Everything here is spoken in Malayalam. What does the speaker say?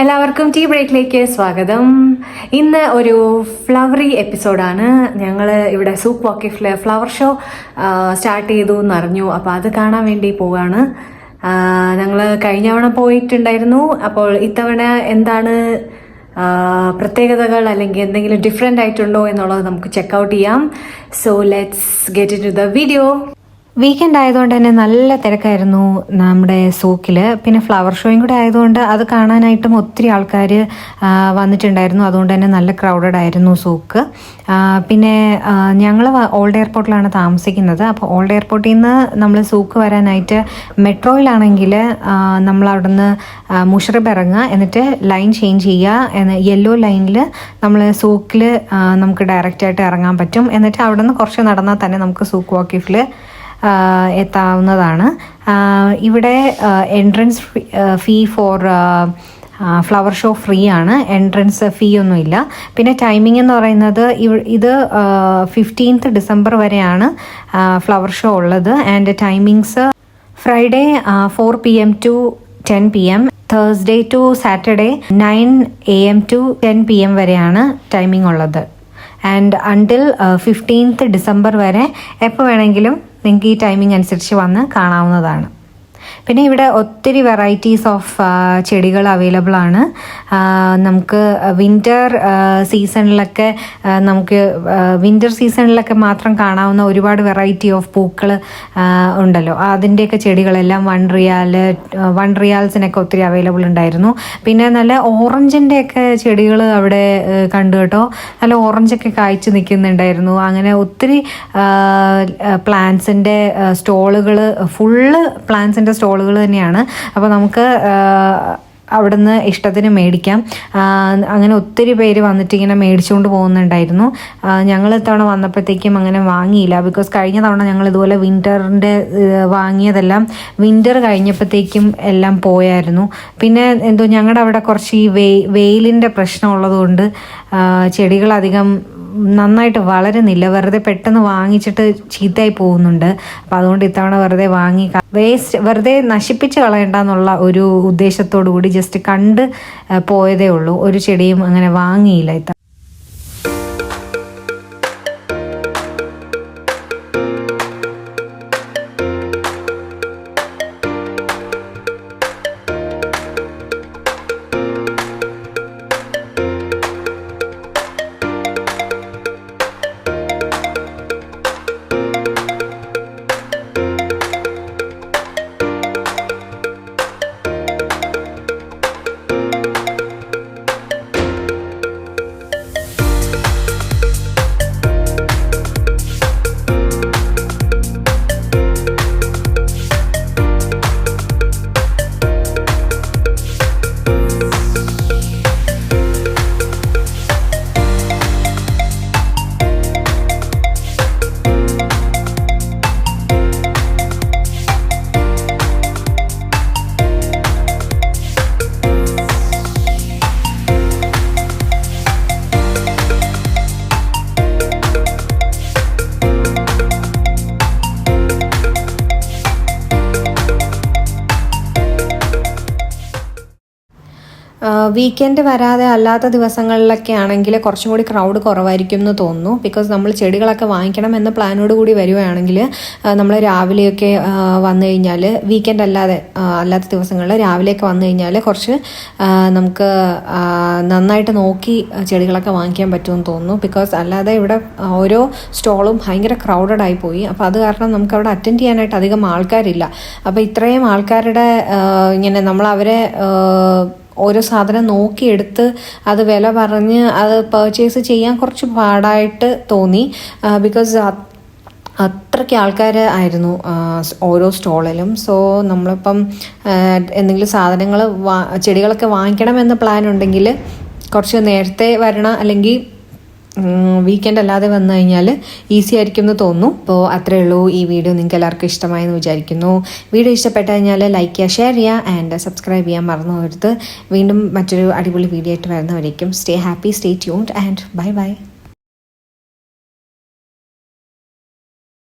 എല്ലാവർക്കും ടീ ബ്രേക്കിലേക്ക് സ്വാഗതം. ഇന്ന് ഒരു ഫ്ലവറി എപ്പിസോഡാണ്. ഞങ്ങൾ ഇവിടെ സൂക്ക് വാക്കിഫിൽ ഫ്ലവർ ഷോ സ്റ്റാർട്ട് ചെയ്തു എന്നറിഞ്ഞു. അപ്പോൾ അത് കാണാൻ വേണ്ടി പോവാണ്. ഞങ്ങൾ കഴിഞ്ഞ തവണ പോയിട്ടുണ്ടായിരുന്നു. അപ്പോൾ ഇത്തവണ എന്താണ് പ്രത്യേകതകൾ അല്ലെങ്കിൽ എന്തെങ്കിലും ഡിഫറെൻ്റ് ആയിട്ടുണ്ടോ എന്നുള്ളത് നമുക്ക് ചെക്കൗട്ട് ചെയ്യാം. So let's get into the video. Weekend ആയതുകൊണ്ട് തന്നെ നല്ല തിരക്കായിരുന്നു നമ്മുടെ സൂക്കിൽ. പിന്നെ ഫ്ലവർ ഷോയും കൂടെ ആയതുകൊണ്ട് അത് കാണാനായിട്ടും ഒത്തിരി ആൾക്കാർ വന്നിട്ടുണ്ടായിരുന്നു. അതുകൊണ്ട് തന്നെ നല്ല ക്രൗഡഡ് ആയിരുന്നു സൂക്ക്. പിന്നെ ഞങ്ങൾ ഓൾഡ് എയർപോർട്ടിലാണ് താമസിക്കുന്നത്. അപ്പോൾ ഓൾഡ് എയർപോർട്ടിൽ നിന്ന് നമ്മൾ സൂക്ക് വരാനായിട്ട് മെട്രോയിലാണെങ്കിൽ നമ്മൾ അവിടുന്ന് മുഷറബ് ഇറങ്ങുക, എന്നിട്ട് ലൈൻ ചേഞ്ച് ചെയ്യുക. യെല്ലോ ലൈനിൽ നമ്മൾ സൂക്കിൽ നമുക്ക് ഡയറക്റ്റായിട്ട് ഇറങ്ങാൻ പറ്റും. എന്നിട്ട് അവിടെ നിന്ന് കുറച്ച് നടന്നാൽ തന്നെ നമുക്ക് സൂക്ക് വാക്കിഫിൽ എത്താവുന്നതാണ്. ഇവിടെ entrance fee for flower show free ആണ്. എൻട്രൻസ് ഫീ ഒന്നുമില്ല. പിന്നെ ടൈമിംഗ് എന്ന് പറയുന്നത് ഇത് 15th ഡിസംബർ വരെയാണ് ഫ്ലവർ ഷോ ഉള്ളത്. And timings Friday 4 PM to 10 PM, Thursday to Saturday 9 AM to 10 PM വരെയാണ് ടൈമിംഗ് ഉള്ളത്. ആൻഡ് അണ്ടിൽ 15th ഡിസംബർ വരെ എപ്പോൾ വേണമെങ്കിലും നിങ്ങൾക്ക് ഈ ടൈമിംഗ് അനുസരിച്ച് വന്ന് കാണാവുന്നതാണ്. പിന്നെ ഇവിടെ ഒത്തിരി വെറൈറ്റീസ് ഓഫ് ചെടികൾ അവൈലബിൾ ആണ്. നമുക്ക് വിൻ്റർ സീസണിലൊക്കെ മാത്രം കാണാവുന്ന ഒരുപാട് വെറൈറ്റി ഓഫ് പൂക്കൾ ഉണ്ടല്ലോ. അതിൻ്റെയൊക്കെ ചെടികളെല്ലാം 1 റിയാൽസിനൊക്കെ ഒത്തിരി അവൈലബിൾ ഉണ്ടായിരുന്നു. പിന്നെ നല്ല ഓറഞ്ചിൻ്റെയൊക്കെ ചെടികൾ അവിടെ കണ്ടു കേട്ടോ. നല്ല ഓറഞ്ചൊക്കെ കായ്ച്ചു നിൽക്കുന്നുണ്ടായിരുന്നു. അങ്ങനെ ഒത്തിരി പ്ലാന്റ്സിൻ്റെ സ്റ്റോളുകൾ, ഫുള്ള് പ്ലാന്റ്സിൻ്റെ സ്റ്റോളുകൾ തന്നെയാണ്. അപ്പോൾ നമുക്ക് അവിടുന്ന് ഇഷ്ടത്തിന് മേടിക്കാം. അങ്ങനെ ഒത്തിരി പേര് വന്നിട്ട് ഇങ്ങനെ മേടിച്ചുകൊണ്ട് പോകുന്നുണ്ടായിരുന്നു. ഞങ്ങൾ ഇത്തവണ വന്നപ്പോഴത്തേക്കും അങ്ങനെ വാങ്ങിയില്ല. ബിക്കോസ് കഴിഞ്ഞ തവണ ഞങ്ങൾ ഇതുപോലെ വിൻ്ററിൻ്റെ വാങ്ങിയതെല്ലാം വിൻ്റർ കഴിഞ്ഞപ്പോഴത്തേക്കും എല്ലാം പോയായിരുന്നു. പിന്നെ എന്തോ ഞങ്ങളുടെ അവിടെ കുറച്ച് ഈ വെയിലിൻ്റെ പ്രശ്നമുള്ളതുകൊണ്ട് ചെടികളധികം നന്നായിട്ട് വളരുന്നില്ല. വെറുതെ പെട്ടെന്ന് വാങ്ങിച്ചിട്ട് ചീത്തയായി പോകുന്നുണ്ട്. അപ്പോൾ അതുകൊണ്ട് ഇത്തവണ വെറുതെ നശിപ്പിച്ച് കളയണ്ടെന്നുള്ള ഒരു ഉദ്ദേശത്തോടു കൂടി ജസ്റ്റ് കണ്ട് പോയതേ ഉള്ളൂ. ഒരു ചെടിയും അങ്ങനെ വാങ്ങിയില്ല ഇത്തവണ. വീക്കെൻഡ് വരാതെ അല്ലാത്ത ദിവസങ്ങളിലൊക്കെ ആണെങ്കിൽ കുറച്ചും കൂടി ക്രൗഡ് കുറവായിരിക്കും എന്ന് തോന്നുന്നു. ബിക്കോസ് നമ്മൾ ചെടികളൊക്കെ വാങ്ങിക്കണം എന്ന പ്ലാനോട് കൂടി വരികയാണെങ്കിൽ നമ്മൾ രാവിലെയൊക്കെ വന്നു കഴിഞ്ഞാൽ, വീക്കെൻഡ് അല്ലാത്ത ദിവസങ്ങളിൽ രാവിലെയൊക്കെ വന്നു കഴിഞ്ഞാൽ കുറച്ച് നമുക്ക് നന്നായിട്ട് നോക്കി ചെടികളൊക്കെ വാങ്ങിക്കാൻ പറ്റുമെന്ന് തോന്നുന്നു. ബിക്കോസ് അല്ലാതെ ഇവിടെ ഓരോ സ്റ്റോളും ഭയങ്കര ക്രൗഡഡ് ആയിപ്പോയി. അപ്പോൾ അത് കാരണം നമുക്ക് അവിടെ അറ്റൻഡ് ചെയ്യാനായിട്ട് അധികം ആൾക്കാരില്ല. അപ്പോൾ ഇത്രയും ആൾക്കാരുടെ ഇങ്ങനെ നമ്മൾ അവരെ ഓരോ സാധനം നോക്കിയെടുത്ത് അത് വില പറഞ്ഞ് അത് പർച്ചേസ് ചെയ്യാൻ കുറച്ച് പാടായിട്ട് തോന്നി. ബിക്കോസ് അത്രയ്ക്ക് ആൾക്കാർ ആയിരുന്നു ഓരോ സ്റ്റോളിലും. സോ നമ്മളിപ്പം എന്തെങ്കിലും സാധനങ്ങൾ ചെടികളൊക്കെ വാങ്ങിക്കണമെന്ന് പ്ലാൻ ഉണ്ടെങ്കിൽ കുറച്ച് നേരത്തെ വരണം, അല്ലെങ്കിൽ വീക്കെൻഡ് അല്ലാതെ വന്നു കഴിഞ്ഞാൽ ഈസി ആയിരിക്കും എന്ന് തോന്നുന്നു. അപ്പോൾ അത്രയേ ഉള്ളൂ. ഈ വീഡിയോ നിങ്ങൾക്ക് എല്ലാവർക്കും ഇഷ്ടമായെന്ന് വിചാരിക്കുന്നു. വീഡിയോ ഇഷ്ടപ്പെട്ടു കഴിഞ്ഞാൽ ലൈക്ക് ചെയ്യുക, ഷെയർ ചെയ്യുക ആൻഡ് സബ്സ്ക്രൈബ് ചെയ്യാൻ മറന്നു പോകരുത്. വീണ്ടും മറ്റൊരു അടിപൊളി വീഡിയോ ആയിട്ട് വരുന്നവരേക്കും stay happy, stay tuned and bye by.